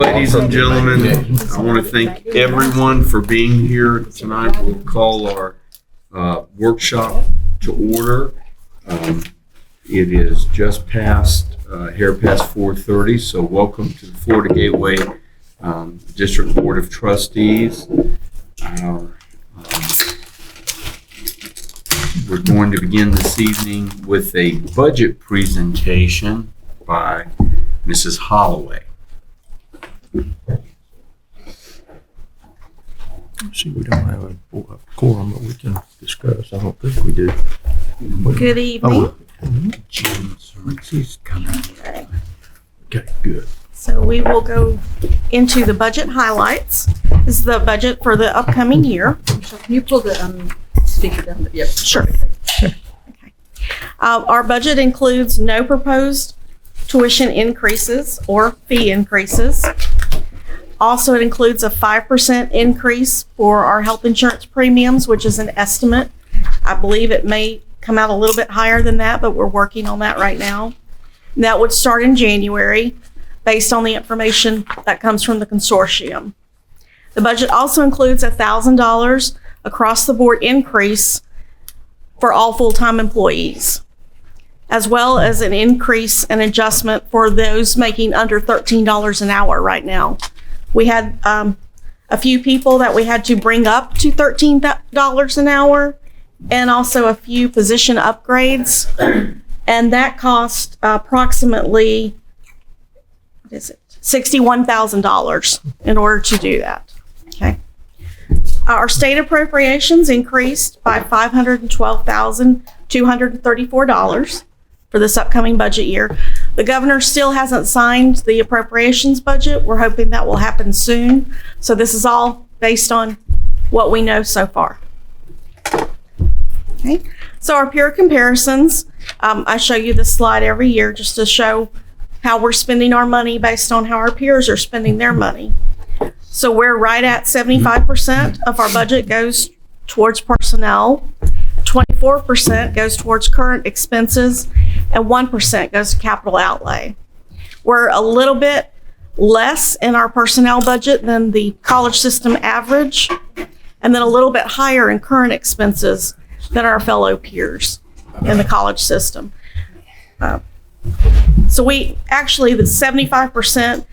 Ladies and gentlemen, I want to thank everyone for being here tonight. We'll call our workshop to order. It is just past, hair past 4:30, so welcome to the Florida Gateway District Board of Trustees. We're going to begin this evening with a budget presentation by Mrs. Holloway. See, we don't have a quorum that we can discuss. I don't think we do. Good evening. She's coming. Okay, good. So we will go into the budget highlights. This is the budget for the upcoming year. Can you pull the speaker down? Yep. Sure. Okay. Our budget includes no proposed tuition increases or fee increases. Also, it includes a 5% increase for our health insurance premiums, which is an estimate. I believe it may come out a little bit higher than that, but we're working on that right now. And that would start in January based on the information that comes from the consortium. The budget also includes a $1,000 across the board increase for all full-time employees, as well as an increase and adjustment for those making under $13 an hour right now. We had a few people that we had to bring up to $13 an hour, and also a few position upgrades, and that cost approximately, what is it, $61,000 in order to do that. Okay. Our state appropriations increased by $512,234 for this upcoming budget year. The governor still hasn't signed the appropriations budget. We're hoping that will happen soon. So this is all based on what we know so far. Okay. So our peer comparisons, I show you this slide every year just to show how we're spending our money based on how our peers are spending their money. So we're right at 75% of our budget goes towards personnel, 24% goes towards current expenses, and 1% goes to capital outlay. We're a little bit less in our personnel budget than the college system average, and then a little bit higher in current expenses than our fellow peers in the college system. So we actually, the 75%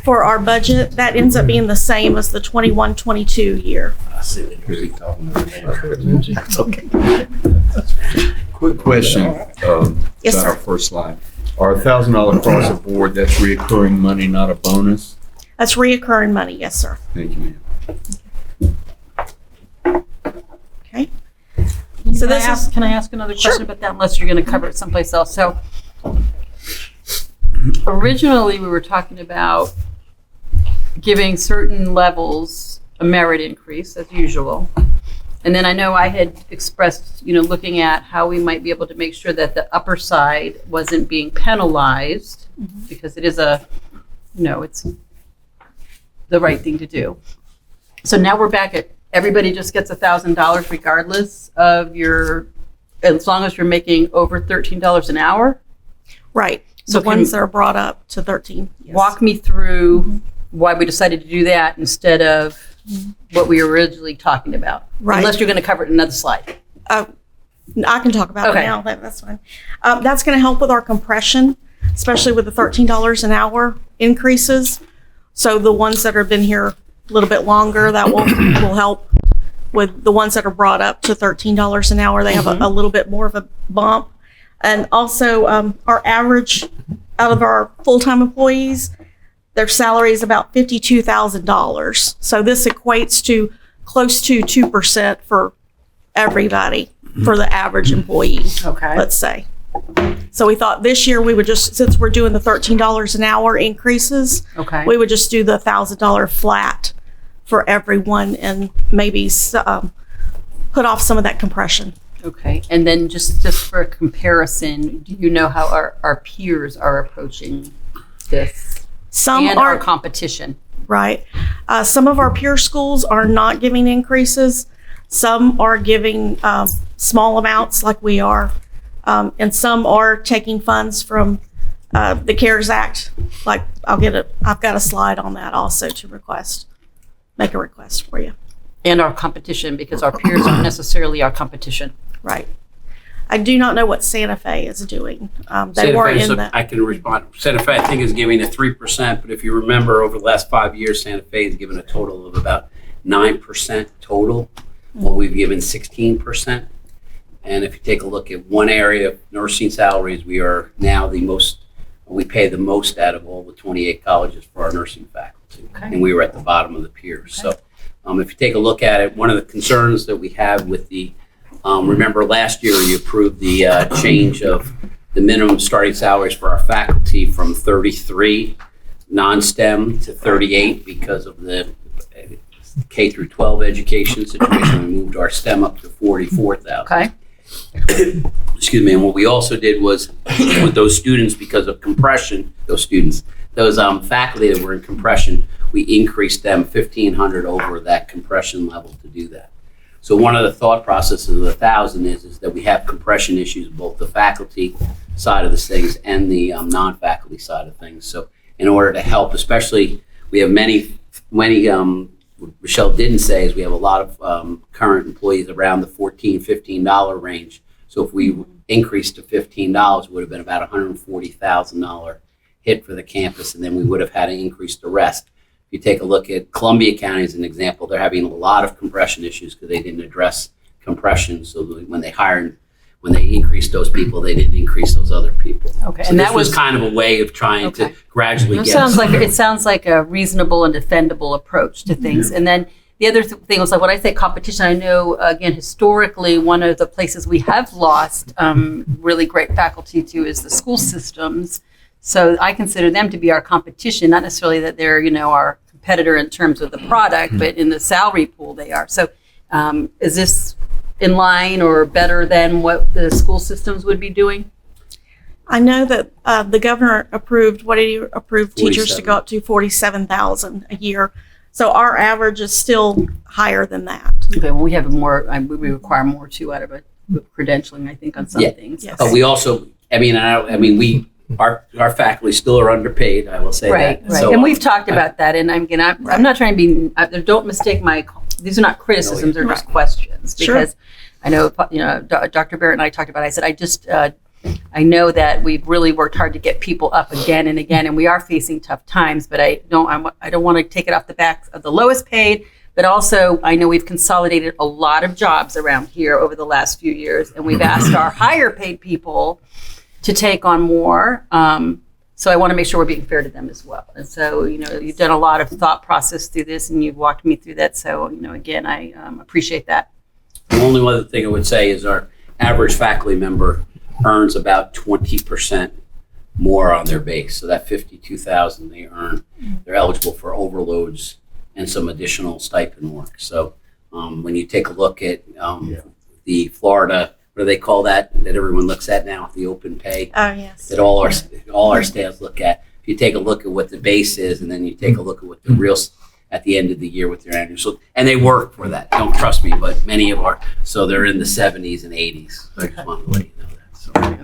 for our budget, that ends up being the same as the 21-22 year. That's okay. Quick question. Yes, about sir. our first slide. Our $1,000 across the board, that's reoccurring money, not a bonus? That's reoccurring money, yes, sir. Thank you, ma'am. Okay. So can I ask another question about that, unless you're going to cover it someplace else? So originally we were talking about giving certain levels a merit increase as usual. And then I know I had expressed, looking at how we might be able to make sure that the upper side wasn't being penalized, because it is it's the right thing to do. So now we're back at everybody just gets $1,000 regardless of as long as you're making over $13 an hour. Right. So The ones that are brought up to 13. Yes. Walk me through why we decided to do that instead of what we were originally talking about. Right. Unless you're going to cover it in another slide. I can talk about Okay. it now. That's fine. That's going to help with our compression, especially with the $13 an hour increases. So the ones that have been here a little bit longer, that will help with the ones that are brought up to $13 an hour. They have a little bit more of a bump. And also our average out of our full-time employees, their salary is about $52,000. So this equates to close to 2% for everybody, for the average employee, Okay. let's say. So we thought this year we would just, since we're doing the $13 an hour increases, Okay. we would just do the $1,000 flat for everyone and maybe put off some of that compression. Okay. And then just for a comparison, do you know how our peers are approaching this? Some and are our competition? right. Some of our peer schools are not giving increases. Some are giving small amounts like we are. And some are taking funds from the CARES Act, like I've got a slide on that also to make a request for you. And our competition, because our peers aren't necessarily our competition. Right. I do not know what Santa Fe is doing. They Santa weren't Fe, in so that. I can respond. Santa Fe, I think, is giving a 3%, but if you remember, over the last 5 years, Santa Fe has given a total of about 9% total. Well, we've given 16%. And if you take a look at one area of nursing salaries, we are now we pay the most out of all the 28 colleges for our nursing faculty. Okay. And we were at the bottom of the peers. So if you take a look at it, one of the concerns that we have with the remember last year you approved the change of the minimum starting salaries for our faculty from 33 non-STEM to 38 because of the K through 12 education situation. We moved our STEM up to 44,000. Okay. Excuse me. And what we also did was with those students, because of compression, those faculty that were in compression, we increased them 1,500 over that compression level to do that. So one of the thought processes of the 1,000 is that we have compression issues, both the faculty side of the things and the non-faculty side of things. So in order to help, especially we have many, what Michelle didn't say is we have a lot of current employees around the $14, $15 range. So if we increased to $15, it would have been about $140,000 hit for the campus, and then we would have had to increase the rest. If you take a look at Columbia County as an example, they're having a lot of compression issues because they didn't address compression. So when they increased those people, they didn't increase those other people. Okay. So And this that was kind of a way of trying to gradually It get. sounds like a reasonable and defendable approach to things. And then the other thing was, like, when I say competition, I know, again, historically, one of the places we have lost really great faculty to is the school systems. So I consider them to be our competition, not necessarily that they're, our competitor in terms of the product, but in the salary pool they are. So is this in line or better than what the school systems would be doing? I know that the governor approved, what did he approve teachers to 47. go up to 47,000 a year. So our average is still higher than that. Okay, well, we have more, we require more too out of it, with credentialing, I think, on some things. Yes. But we also, our faculty still are underpaid. I will say Right, that. right. So, And we've talked about that, and I'm not trying to be, don't mistake these are not criticisms, they're just questions. Sure. Because I know, Dr. Barrett and I talked about it. I said, I know that we've really worked hard to get people up again and again, and we are facing tough times, but I don't want to take it off the backs of the lowest paid, but also I know we've consolidated a lot of jobs around here over the last few years, and we've asked our higher paid people to take on more. So I want to make sure we're being fair to them as well. And so, you've done a lot of thought process through this, and you've walked me through that. So, again, I appreciate that. The only other thing I would say is our average faculty member earns about 20% more on their base. So that 52,000 they earn, they're eligible for overloads and some additional stipend work. So when you take a look at the Florida, what do they call that everyone looks at now, the open pay? Oh, yes. That all our staffs look at. If you take a look at what the base is, and then you take a look at what the real at the end of the year with their annual, so, and they work for that. Don't trust me, but many of so they're in the 70s and 80s. I just wanted to let you know that.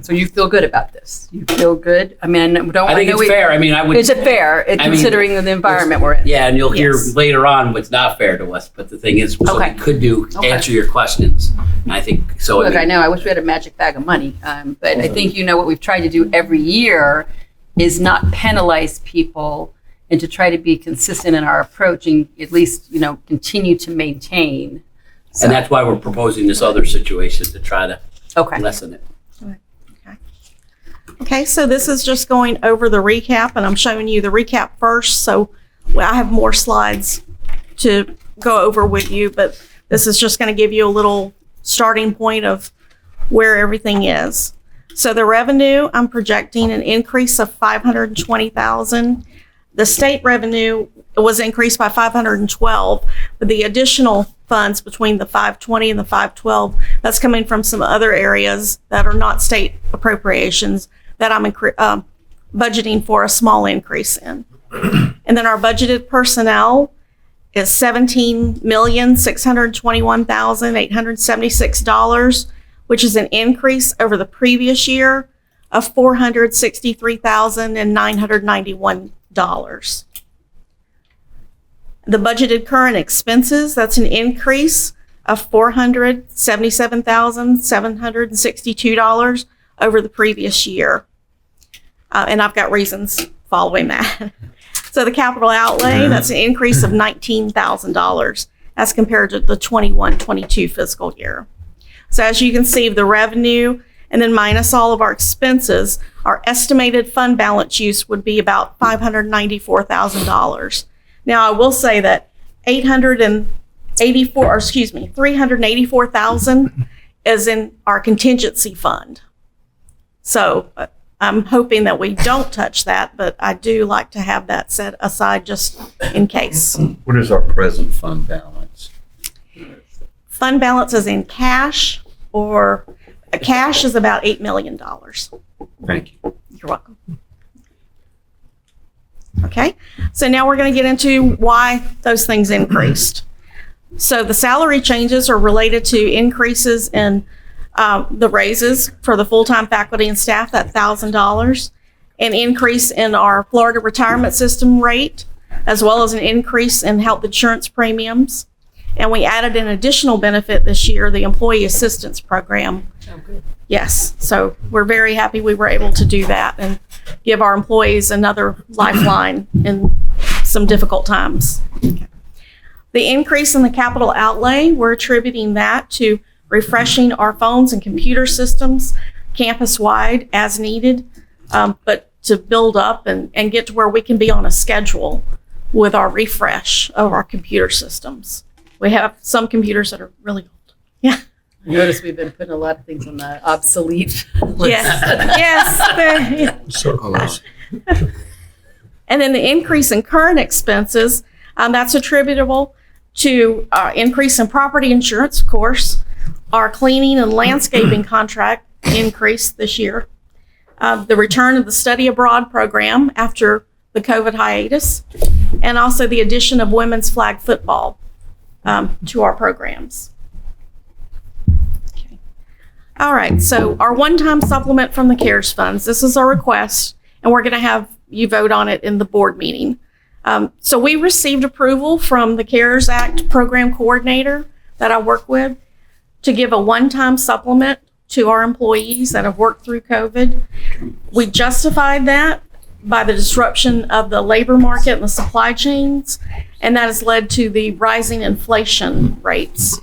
So you feel good about this? You feel good? I mean, I think it's fair. I would. Is it fair, considering the environment we're in? Yeah, and you'll hear Yes. later on what's not fair to us. But the thing is, so Okay. we could answer your questions. And I think so. Look, I know, I wish we had a magic bag of money, but I think what we've tried to do every year is not penalize people and to try to be consistent in our approach and at least, continue to maintain. So, And that's why we're proposing this other situation to try to okay. lessen it. Okay, so this is just going over the recap, and I'm showing you the recap first. So I have more slides to go over with you, but this is just going to give you a little starting point of where everything is. So the revenue, I'm projecting an increase of $520,000. The state revenue was increased by $512, but the additional funds between the 520 and the 512, that's coming from some other areas that are not state appropriations that I'm budgeting for a small increase in. And then our budgeted personnel is $17,621,876, which is an increase over the previous year of $463,991. The budgeted current expenses, that's an increase of $477,762 over the previous year. And I've got reasons following that. So the capital outlay, that's an increase of $19,000 as compared to the 21-22 fiscal year. So as you can see, the revenue and then minus all of our expenses, our estimated fund balance use would be about $384,000. Now, I will say that $384,000 is in our contingency fund. So I'm hoping that we don't touch that, but I do like to have that set aside just in case. What is our present fund balance? Fund balance is in cash, or cash is about $8 million. Thank you. You're welcome. Okay, so now we're going to get into why those things increased. So the salary changes are related to increases in the raises for the full-time faculty and staff, that $1,000, an increase in our Florida retirement system rate, as well as an increase in health insurance premiums. And we added an additional benefit this year, the employee assistance program. Oh, good. Yes, so we're very happy we were able to do that and give our employees another lifeline in some difficult times. Okay. The increase in the capital outlay, we're attributing that to refreshing our phones and computer systems campus-wide as needed, but to build up and get to where we can be on a schedule with our refresh of our computer systems. We have some computers that are really old. Yeah. I notice we've been putting a lot of things on the obsolete list. Yes. Surplus. And then the increase in current expenses, that's attributable to increase in property insurance, of course, our cleaning and landscaping contract increase this year, the return of the study abroad program after the COVID hiatus, and also the addition of women's flag football to our programs. Okay. All right, so our one-time supplement from the CARES funds, this is our request, and we're going to have you vote on it in the board meeting. So we received approval from the CARES Act program coordinator that I work with to give a one-time supplement to our employees that have worked through COVID. We justified that by the disruption of the labor market and the supply chains, and that has led to the rising inflation rates,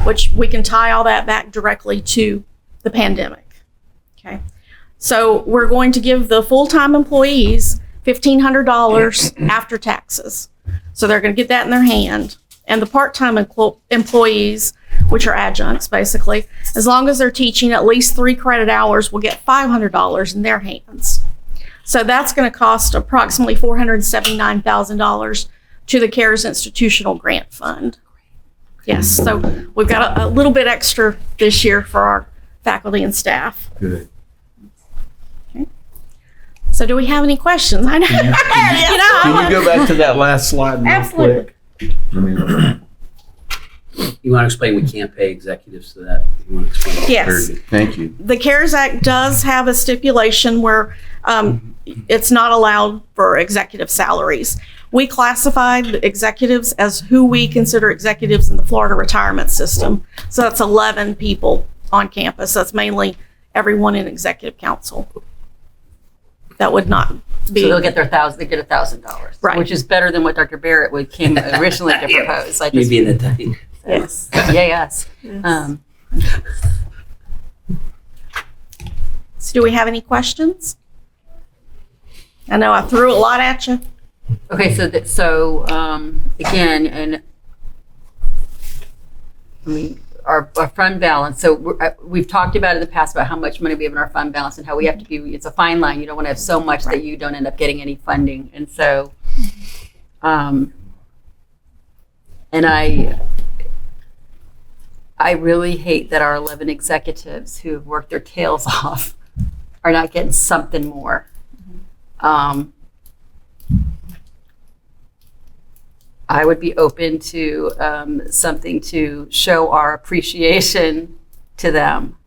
which we can tie all that back directly to the pandemic. Okay, so we're going to give the full-time employees $1,500 after taxes. So they're going to get that in their hand. And the part-time employees, which are adjuncts basically, as long as they're teaching at least 3 credit hours, will get $500 in their hands. So that's going to cost approximately $479,000 to the CARES Institutional Grant Fund. Yes, so we've got a little bit extra this year for our faculty and staff. Good. Okay. So do we have any questions? I know. Can you go back to that last slide real Absolutely. quick? Let me look. You want to explain we can't pay executives to that? You want to explain? Yes. Thank you. The CARES Act does have a stipulation where it's not allowed for executive salaries. We classified executives as who we consider executives in the Florida retirement system. So that's 11 people on campus. That's mainly everyone in executive council. That would not be. So they'll get their $1,000. They get $1,000, Right. which is better than what Dr. Barrett came originally to propose. I just, Maybe in the time. Yes. yes. So do we have any questions? I know I threw a lot at you. Okay, so again, and I mean, our fund balance. So we've talked about in the past about how much money we have in our fund balance and how we have to be. It's a fine line. You don't want to have so much that you don't end up getting any funding. And so, and I really hate that our 11 executives who have worked their tails off are not getting something more. I would be open to something to show our appreciation to them.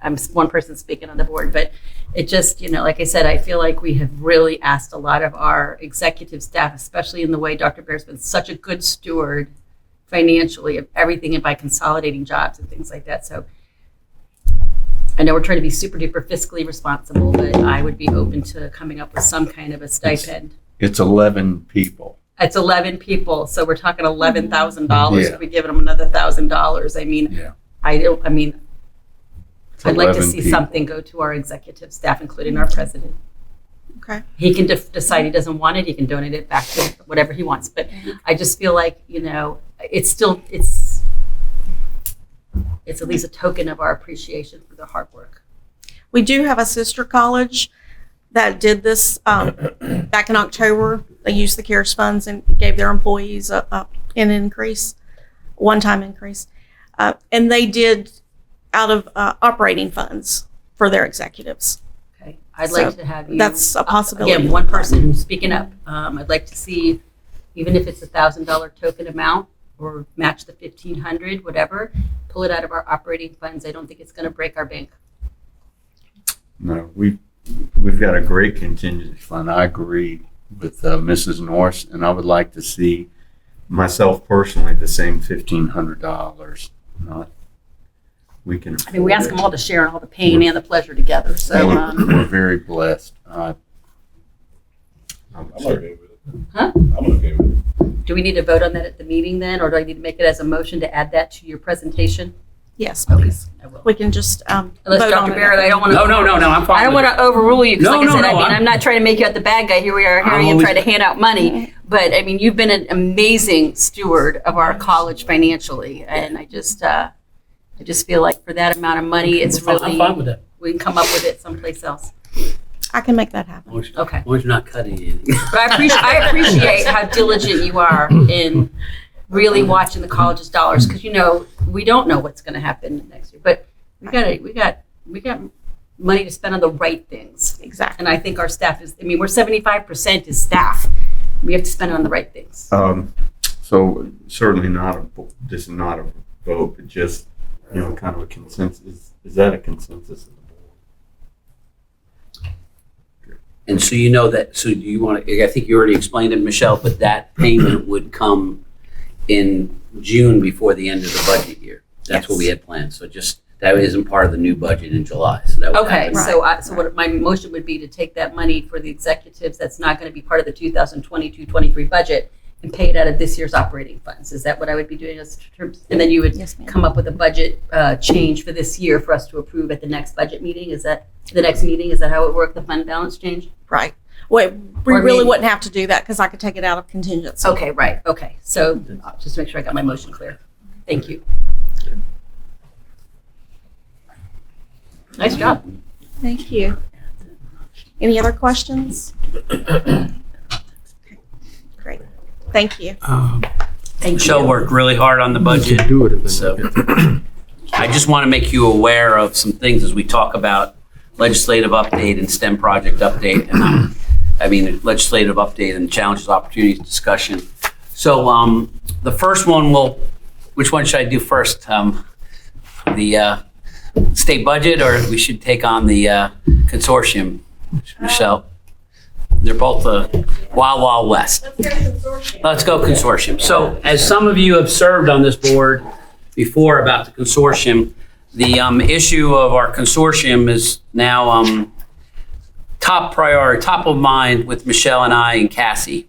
I'm one person speaking on the board, but it just, like I said, I feel like we have really asked a lot of our executive staff, especially in the way Dr. Bear's been such a good steward financially of everything and by consolidating jobs and things like that. So I know we're trying to be super duper fiscally responsible, but I would be open to coming up with some kind of a stipend. It's 11 people. It's 11 people, so we're talking $11,000. Yeah. If we give them another $1,000, I mean, Yeah. It's I'd like to 11 see people. something go to our executive staff, including our president. Okay. He can decide he doesn't want it. He can donate it back to whatever he wants. But I just feel like, it's still, it's at least a token of our appreciation for their hard work. We do have a sister college that did this back in October. They used the CARES funds and gave their employees an increase, one-time increase. And they did out of operating funds for their executives. Okay. I'd So like to have you. that's a possibility. Again, one person who's speaking up. I'd like to see, even if it's $1,000 token amount or match the 1,500, whatever, pull it out of our operating funds. I don't think it's going to break our bank. No, we've got a great contingency fund. I agree with Mrs. Norris, and I would like to see myself personally the same $1,500. Not we can. I mean, we ask them all to share in all the pain and the pleasure together. So, We're very blessed. I'm okay with it. Huh? I'm okay with it. do we need to vote on that at the meeting then, or do I need to make it as a motion to add that to your presentation? Yes, please. I will. We can just Unless vote on Dr. it. Barrett, I don't want to. No, I'm fine. I don't want to overrule you, because No, like I said, no, I'm not trying to make you out the bad guy. Here we are, I'm Harry, and always- trying to hand out money. But I mean, you've been an amazing steward of our college financially, and I just feel like for that amount of money, it's really, I'm fine with that. we can come up with it someplace else. I can make that happen. Okay. As long as you're not cutting anything. But I appreciate how diligent you are in really watching the college's dollars, because we don't know what's going to happen next year, but we got money to spend on the right things. Exactly. And I think our staff is, we're 75% is staff. We have to spend it on the right things. So certainly this is not a vote, but just, kind of a consensus. Is that a consensus of the board? And so so do you want to, I think you already explained it, Michelle, but that payment would come in June before the end of the budget year. That's what we had planned. So that isn't part of the new budget in July. So that would Okay, happen. so what my motion would be to take that money for the executives that's not going to be part of the 2022-23 budget and pay it out of this year's operating funds. Is that what I would be doing as terms? And then you would Yes, ma'am. come up with a budget change for this year for us to approve at the next budget meeting? Is that the next meeting? Is that how it worked, the fund balance change? Right. Wait, we Or really maybe- wouldn't have to do that because I could take it out of contingency. Okay, right, okay. So just to make sure I got my motion clear. Thank you. Nice job. Thank you. Any other questions? Great. Thank you. Thank Michelle you. worked really hard on the budget. Do it if they So- make it. I just want to make you aware of some things as we talk about legislative update and STEM project update, and legislative update and challenges, opportunities discussion. So the first one which one should I do first? The state budget, or we should take on the consortium, Michelle? They're both Wild Wild West. Let's go consortium. So as some of you have served on this board before about the consortium, the issue of our consortium is now top priority, top of mind with Michelle and I and Cassie.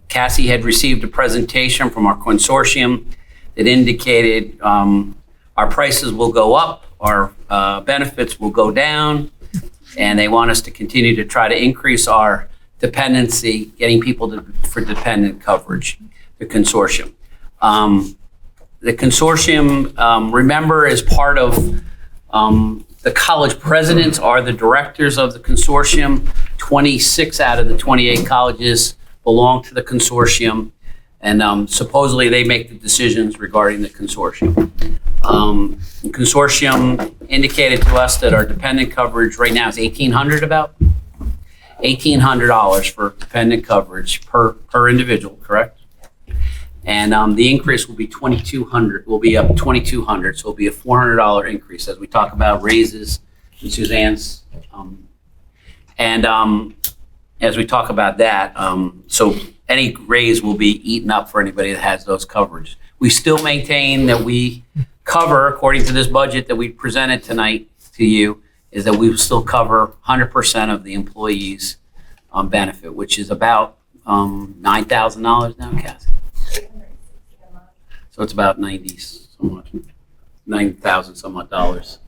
Cassie had received a presentation from our consortium that indicated our prices will go up, our benefits will go down, and they want us to continue to try to increase our dependency, getting people for dependent coverage, the consortium. The consortium, remember, is part of the college presidents are the directors of the consortium. 26 out of the 28 colleges belong to the consortium, and supposedly they make the decisions regarding the consortium. The consortium indicated to us that our dependent coverage right now is $1,800, about $1,800 for dependent coverage per individual, correct? And the increase will be $2,200, will be up $2,200, so it'll be a $400 increase as we talk about raises in Suzanne's. As we talk about that, so any raise will be eaten up for anybody that has those coverage. We still maintain that we cover, according to this budget that we presented tonight to you, is that we will still cover 100% of the employees' benefit, which is about $9,000 now, Cassie. So it's about 9,000 somewhat dollars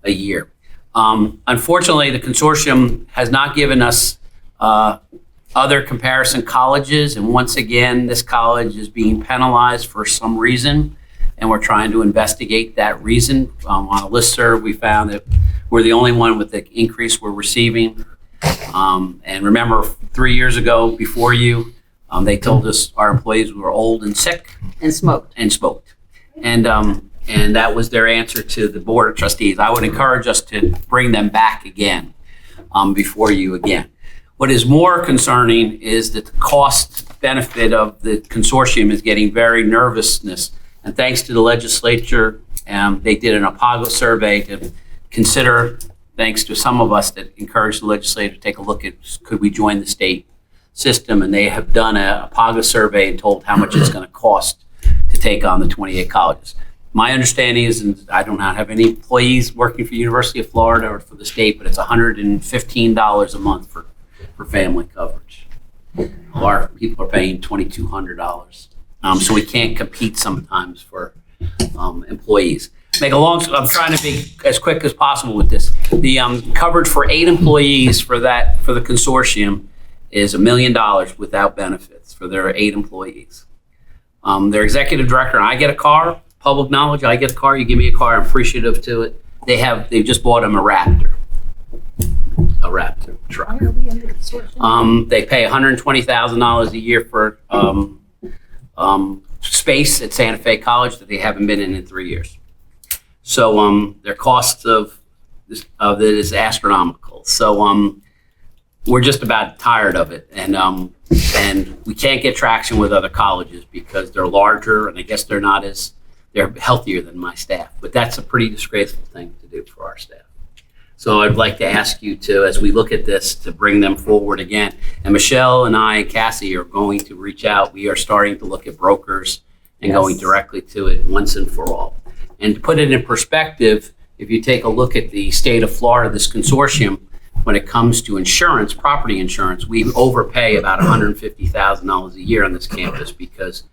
a year. Unfortunately, the consortium has not given us other comparison colleges, and once again, this college is being penalized for some reason, and we're trying to investigate that reason. On a listserv, we found that we're the only one with the increase we're receiving. And remember, 3 years ago, before you, they told us our employees were old and sick. And smoked. And that was their answer to the Board of Trustees. I would encourage us to bring them back again before you again. What is more concerning is that the cost benefit of the consortium is getting very nervousness. And thanks to the legislature, they did an APAGO survey to consider, thanks to some of us that encouraged the legislature to take a look at, could we join the state system? And they have done a APAGO survey and told how much it's going to cost to take on the 28 colleges. My understanding is, and I do not have any employees working for University of Florida or for the state, but it's $115 a month for family coverage. Our people are paying $2,200. So we can't compete sometimes for employees. I'm trying to be as quick as possible with this. The coverage for 8 employees for the consortium is $1 million without benefits for their 8 employees. Their executive director and I get a car. Public knowledge, I get a car, you give me a car, I'm appreciative to it. They've just bought him a Raptor truck. They pay $120,000 a year for space at Santa Fe College that they haven't been in 3 years. So their cost of it is astronomical. So we're just about tired of it, and we can't get traction with other colleges because they're larger, and I guess they're healthier than my staff. But that's a pretty disgraceful thing to do for our staff. So I'd like to ask you to, as we look at this, to bring them forward again. And Michelle and I and Cassie are going to reach out. We are starting to look at brokers and going directly to it once and for all. And to put it in perspective, if you take a look at the state of Florida, this consortium, when it comes to insurance, property insurance, we overpay about $150,000 a year on this campus because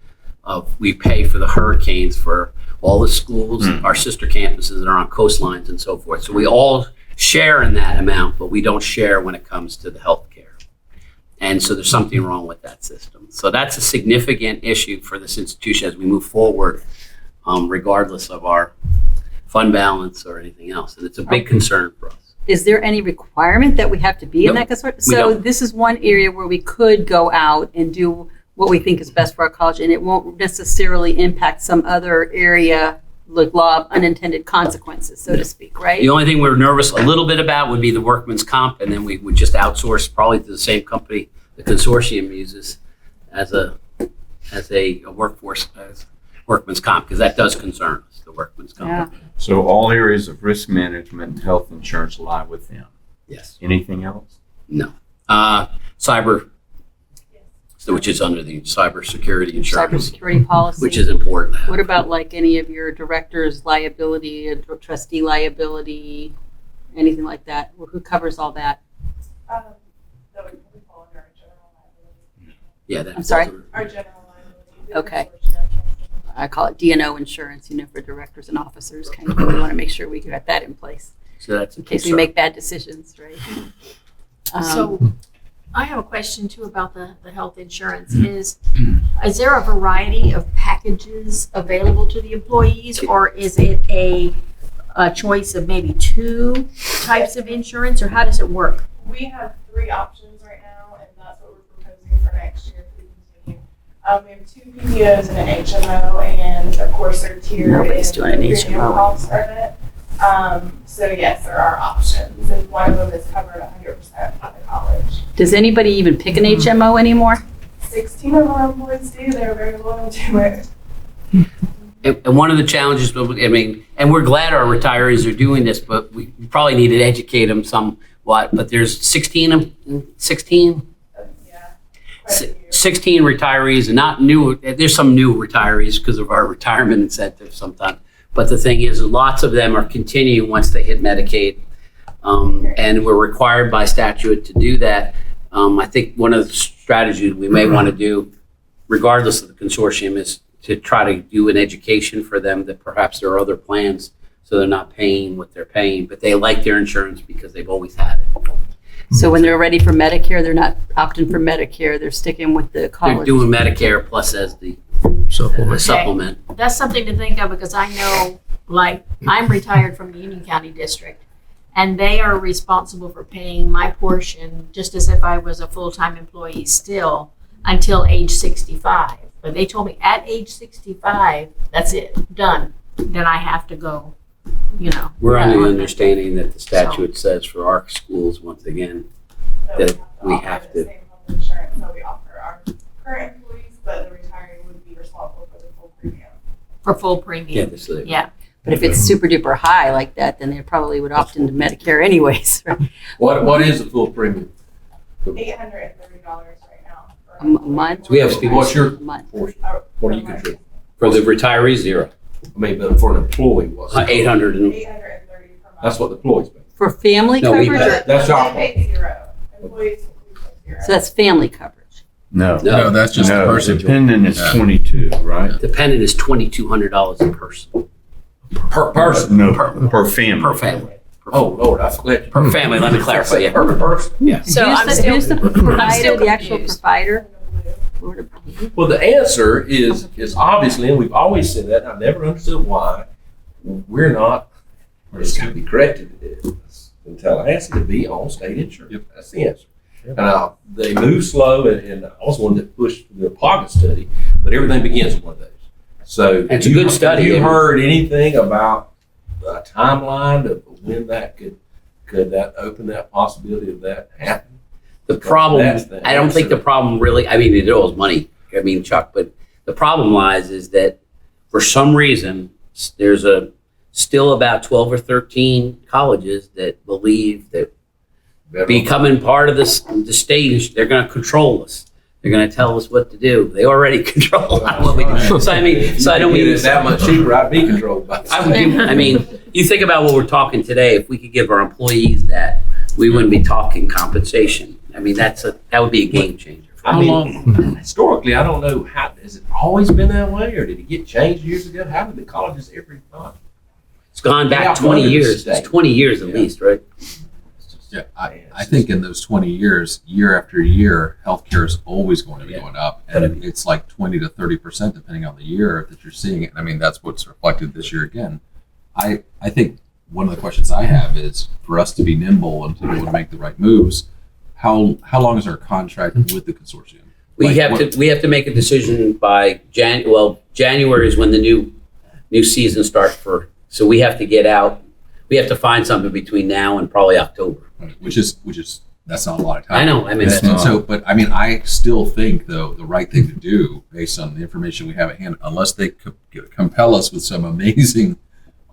we pay for the hurricanes for all the schools, our sister campuses that are on coastlines and so forth. So we all share in that amount, but we don't share when it comes to the health care. And so there's something wrong with that system. So that's a significant issue for this institution as we move forward, regardless of our fund balance or anything else. And it's a big concern for us. Is there any requirement that we have to be in that consortium? So this is one area where we could go out and do what we think is best for our college, and it won't necessarily impact some other area, like law of unintended consequences, so to speak, right? The only thing we're nervous a little bit about would be the workman's comp, and then we would just outsource probably to the same company the consortium uses as a workforce workman's comp, because that does concern us, the workman's comp. Yeah. So all areas of risk management and health insurance lie with them. Yes. Anything else? No. Cyber, which is under the cybersecurity insurance. Cybersecurity policy. Which is important to have. What about like any of your director's liability, trustee liability, anything like that? Who covers all that? That would probably fall under our general liability. Yeah, that I'm sorry? Our general liability. Okay. I call it D&O insurance, for directors and officers. We want to make sure we get that in place So that's in case we make bad decisions, right? So I have a question too about the health insurance. Is there a variety of packages available to the employees, or is it a choice of maybe 2 types of insurance, or how does it work? We have 3 options right now, and that's what we're proposing for next year if we continue. We have 2 PPOs and an HMO, and of course they're tiered. Nobody's doing an premium HMO. costs of it. So yes, there are options, and one of them is covered 100% by the college. Does anybody even pick an HMO anymore? 16 of our employees do. They're very loyal to it. And one of the challenges, I mean, and we're glad our retirees are doing this, but we probably need to educate them somewhat. But there's 16 Yeah. Quite a few. 16 retirees, and not new. There's some new retirees because of our retirement incentives sometimes. But the thing is, lots of them are continuing once they hit Medicaid, and we're required by statute to do that. I think one of the strategies we may want to do, regardless of the consortium, is to try to do an education for them that perhaps there are other plans, so they're not paying what they're paying, but they like their insurance because they've always had it. So when they're ready for Medicare, they're not opting for Medicare, they're sticking with the They're college. doing Medicare plus as the Supplement. supplement. That's something to think of because I know, like, I'm retired from the Union County District, and they are responsible for paying my portion just as if I was a full-time employee still until age 65. But they told me at age 65, that's it, done. Then I have to go, you know. We're under the on it. understanding that the statute says for our schools, once again, So that we offer have the to- same health insurance that we offer our current employees, but the retiree would be responsible for the full premium. For full yeah, premium. this is. Yeah. But if it's super duper high like that, then they probably would opt into Medicare anyways. right? What is the full premium? $830 right now. A month? So we have What's your A month. portion? What do you contribute? For the retirees, zero. I mean, but for an employee, what's? 800 and, $830 per month. That's what the employees pay. For family No, we coverage? pay- or- That's our- They pay zero. Employees we pay zero. So that's family coverage. No. No, that's just the No, person. dependent is 22, right? dependent is $2,200 a person, Per person? No, per family. per family. Oh, Lord, I forgot. Per family, let me clarify, yeah. Per person? Yeah. So Who's the provider, the actual confused. provider? Well, the answer is obviously, and we've always said that, and I never understood why, we're not, it's got to be corrected in Tallahassee to be on state insurance. That's the answer. And they move slow, and I was one that pushed the pocket study, but everything begins with one of those. So It's a good study. Have you heard anything about a timeline of when that could that open that possibility of that happening? The problem, That's the I don't think answer. the problem really, I mean, it owes money, I mean, Chuck, but the problem lies is that for some reason, there's still about 12 or 13 colleges that believe that becoming part of the state, they're going to control us. They're going to tell us what to do. They already control what we do. So I mean, so I don't mean it's that much cheaper. I'd be controlled by. I mean, you think about what we're talking today. If we could give our employees that, we wouldn't be talking compensation. I mean, that would be a game changer. I mean, historically, I don't know how, has it always been that way, or did it get changed years ago? How did the colleges ever thought? It's gone Yeah, back 20 100%. years. It's 20 years at Yeah. least, right? Yeah, I think in those 20 years, year after year, healthcare is always going to be going up. And it's like 20 to 30% depending on the year that you're seeing it. I mean, that's what's reflected this year again. I think one of the questions I have is for us to be nimble and to be able to make the right moves, how long is our contract with the consortium? We Like, have to make a decision by January is when the new season starts so we have to get out. We have to find something between now and probably October. which is that's not a lot of time. I know. I mean, And so, but I mean, I still think though the right thing to do based on the information we have at hand, unless they compel us with some amazing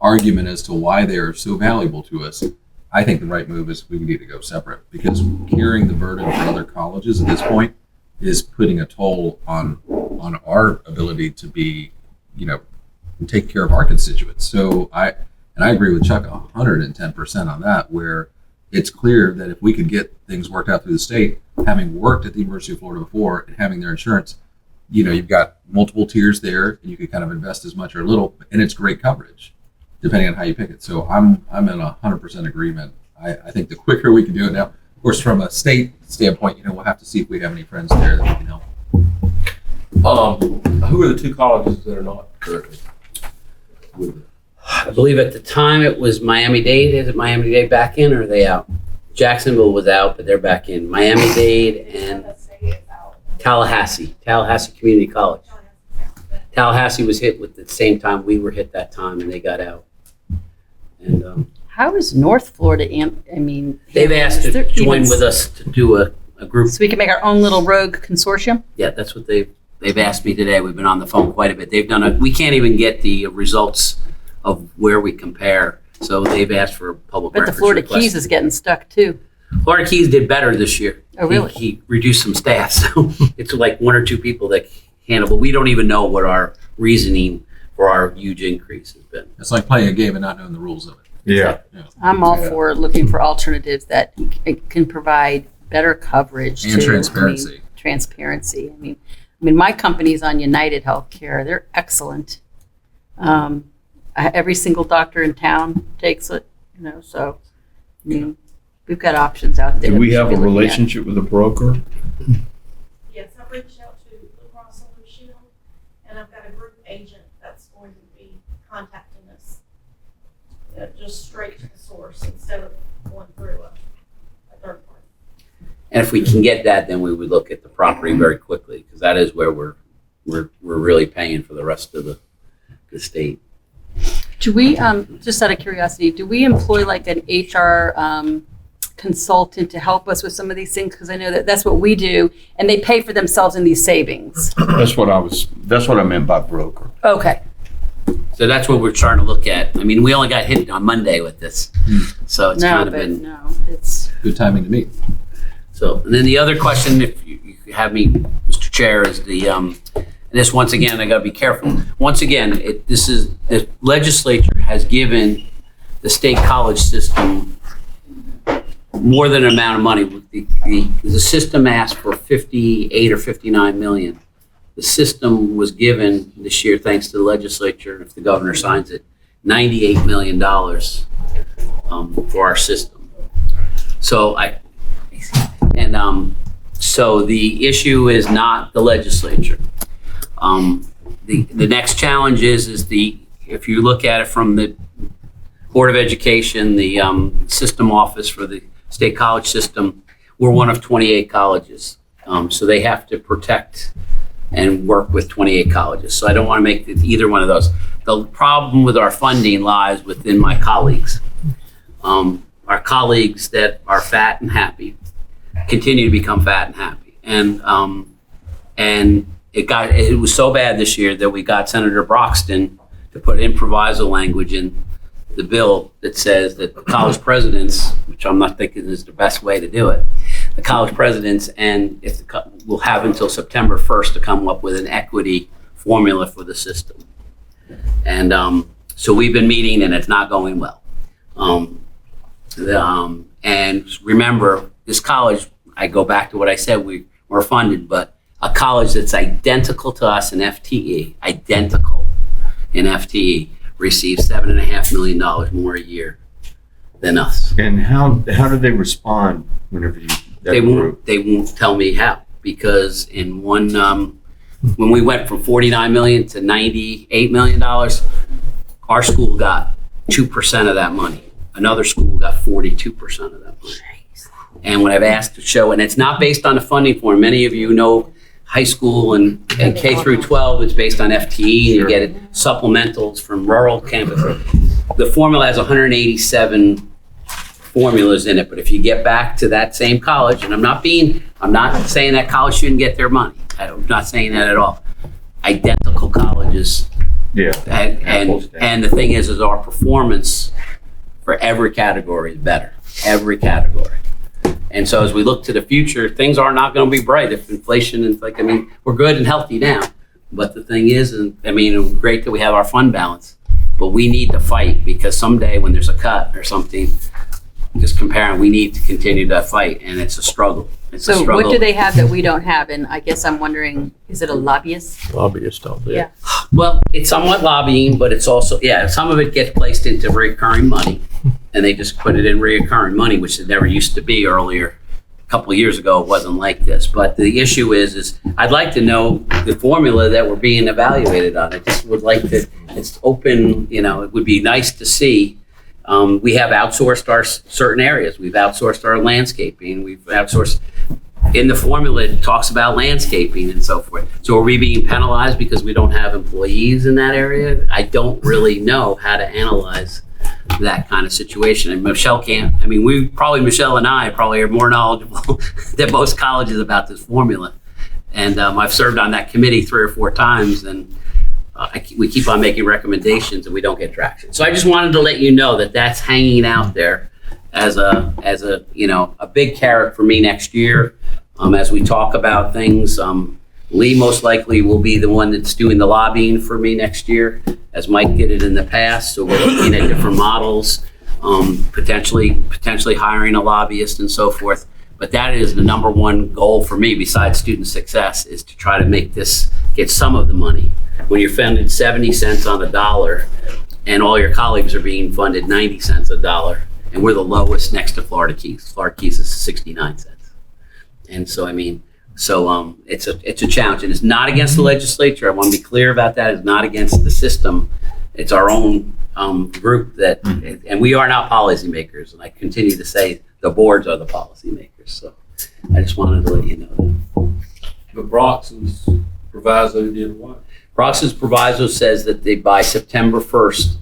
argument as to why they are so valuable to us, I think the right move is we need to go separate because carrying the burden for other colleges at this point is putting a toll on our ability to be, take care of our constituents. So I agree with Chuck 110% on that, where it's clear that if we could get things worked out through the state, having worked at the University of Florida before and having their insurance, you've got multiple tiers there and you can kind of invest as much or little, and it's great coverage depending on how you pick it. So I'm in 100% agreement. I think the quicker we can do it now, of course, from a state standpoint, we'll have to see if we have any friends there that we can help. Who are the two colleges that are not currently with it? I believe at the time it was Miami-Dade. Is it Miami-Dade back in or are they out? Jacksonville was out, but they're back in. Miami-Dade and The state is out. Tallahassee Community College. Tallahassee was hit with the same time we were hit that time, and they got out. And How is North Florida, I mean. they've asked is there to join even- with us to do a a group. So we can make our own little rogue consortium? Yeah, that's what they've asked me today. We've been on the phone quite a bit. We can't even get the results of where we compare. So they've asked for a public But the records Florida request. Keys is getting stuck too. Florida Keys did better this year. Oh, really? He reduced some staff, so it's like 1 or 2 people that handle, but we don't even know what our reasoning for our huge increase has been. It's like playing a game and not knowing the rules of it. Yeah. I'm all for looking for alternatives that can provide better coverage. And too. transparency. I mean, transparency. I mean, my company's on United Healthcare. They're excellent. Every single doctor in town takes it, so, I mean, we've got options out there. Do that we should have be a looking at. relationship with a broker? Yes, I've reached out to Blue Cross and Blue Shield, and I've got a group agent that's going to be contacting us. Just straight to the source instead of going through a third party. And if we can get that, then we would look at the property very quickly, because that is where we're really paying for the rest of the state. Do we, just out of curiosity, do we employ like an HR consultant to help us with some of these things? Because I know that's what we do, and they pay for themselves in these savings. That's what I meant by broker. Okay. So that's what we're trying to look at. I mean, we only got hit on Monday with this, so it's kind of been. It's. Good timing to meet. So, and then the other question, if you have me, Mr. Chair, is and this, once again, I gotta be careful. Once again, the legislature has given the state college system more than an amount of money. The system asked for 58 or 59 million. The system was given this year, thanks to the legislature, if the governor signs it, $98 million for our system. So so the issue is not the legislature. The next challenge is if you look at it from the Board of Education, the system office for the state college system, we're one of 28 colleges. So they have to protect and work with 28 colleges. So I don't want to make either one of those. The problem with our funding lies within my colleagues. Our colleagues that are fat and happy continue to become fat and happy. And it was so bad this year that we got Senator Broxton to put improviso language in the bill that says that the college presidents, which I'm not thinking is the best way to do it, the college presidents will have until September 1st to come up with an equity formula for the system. And so we've been meeting and it's not going well. And remember, this college, I go back to what I said, we're funded, but a college that's identical to us in FTE, receives $7.5 million more a year than us. And how do they respond whenever They won't tell me how, because in one, when we went from 49 million to $98 million, our school got 2% of that money. Another school got 42% of that money. And when I've asked to show, and it's not based on the funding form, many of you know high school and K through 12, it's based on FTE, and you get supplementals from rural campus. The formula has 187 formulas in it, but if you get back to that same college, and I'm not saying that college shouldn't get their money. I'm not saying that at all. Identical colleges. Yeah. And the thing is our performance for every category is better. Every category. And so as we look to the future, things are not going to be bright if inflation is we're good and healthy now. But the thing is, great that we have our fund balance, but we need to fight, because someday when there's a cut or something, just comparing, we need to continue to fight, and it's a struggle. So what do they have that we don't have? And I guess I'm wondering, is it a lobbyist? Lobbyist out there. Yeah. Well, it's somewhat lobbying, but it's also, some of it gets placed into recurring money, and they just put it in recurring money, which it never used to be earlier. A couple of years ago, it wasn't like this. But the issue is I'd like to know the formula that we're being evaluated on. I just would like to, it's open, it would be nice to see. We have outsourced our certain areas. We've outsourced our landscaping. We've outsourced, in the formula, it talks about landscaping and so forth. So are we being penalized because we don't have employees in that area? I don't really know how to analyze that kind of situation. And Michelle can't, Michelle and I probably are more knowledgeable than most colleges about this formula. And I've served on that committee 3 or 4 times, and we keep on making recommendations and we don't get traction. So I just wanted to let you know that that's hanging out there as a big carrot for me next year. As we talk about things, Lee most likely will be the one that's doing the lobbying for me next year, as Mike did it in the past. So we're looking at different models, potentially hiring a lobbyist and so forth. But that is the number one goal for me, besides student success, is to try to get some of the money. When you're funded 70 cents on the dollar, and all your colleagues are being funded 90 cents a dollar, and we're the lowest next to Florida Keys. Florida Keys is 69 cents. And so, it's a challenge, and it's not against the legislature. I want to be clear about that. It's not against the system. It's our own group and we are not policymakers. And I continue to say the boards are the policymakers. So I just wanted to let you know that. But Brox's proviso did what? Brox's proviso says that by September 1st,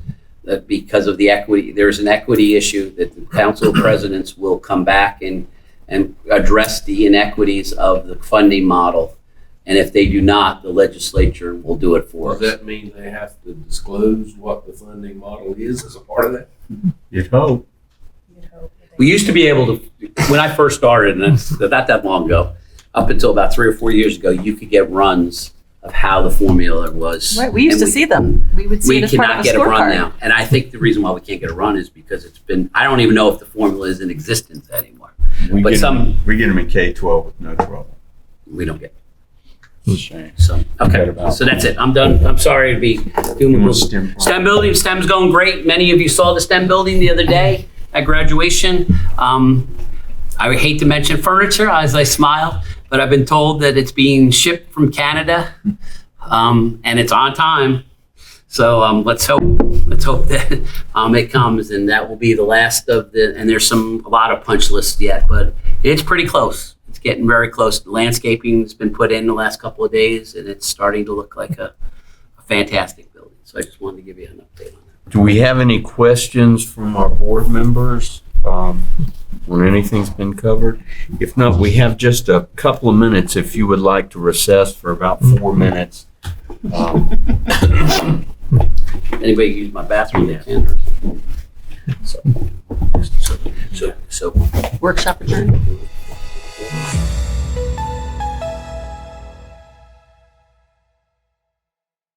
that because of the equity, there's an equity issue, that the Council of Presidents will come back and address the inequities of the funding model. And if they do not, the legislature will do it for us. Does that mean they have to disclose what the funding model is as a part of that? You'd hope. We used to be able to, when I first started, and that's not that long ago, up until about 3 or 4 years ago, you could get runs of how the formula was. Right, we used to see them. We would see it as part of We a cannot get a run scorecard. now. And I think the reason why we can't get a run is because I don't even know if the formula is in existence anymore. We But get some- we get them in K-12 with no trouble. We don't get It's a shame. So, okay, so that's it. I'm done. I'm sorry to be doing the STEM building. STEM's going great. Many of you saw the STEM building the other day at graduation. I would hate to mention furniture as I smile, but I've been told that it's being shipped from Canada, and it's on time. So let's hope that it comes, and that will be the last of and there's a lot of punch lists yet, but it's pretty close. It's getting very close. The landscaping's been put in the last couple of days, and it's starting to look like a fantastic building. So I just wanted to give you an update on that. Do we have any questions from our board members when anything's been covered? If not, we have just a couple of minutes if you would like to recess for about 4 minutes. Anybody use my bathroom? They can. So Workshop adjourned.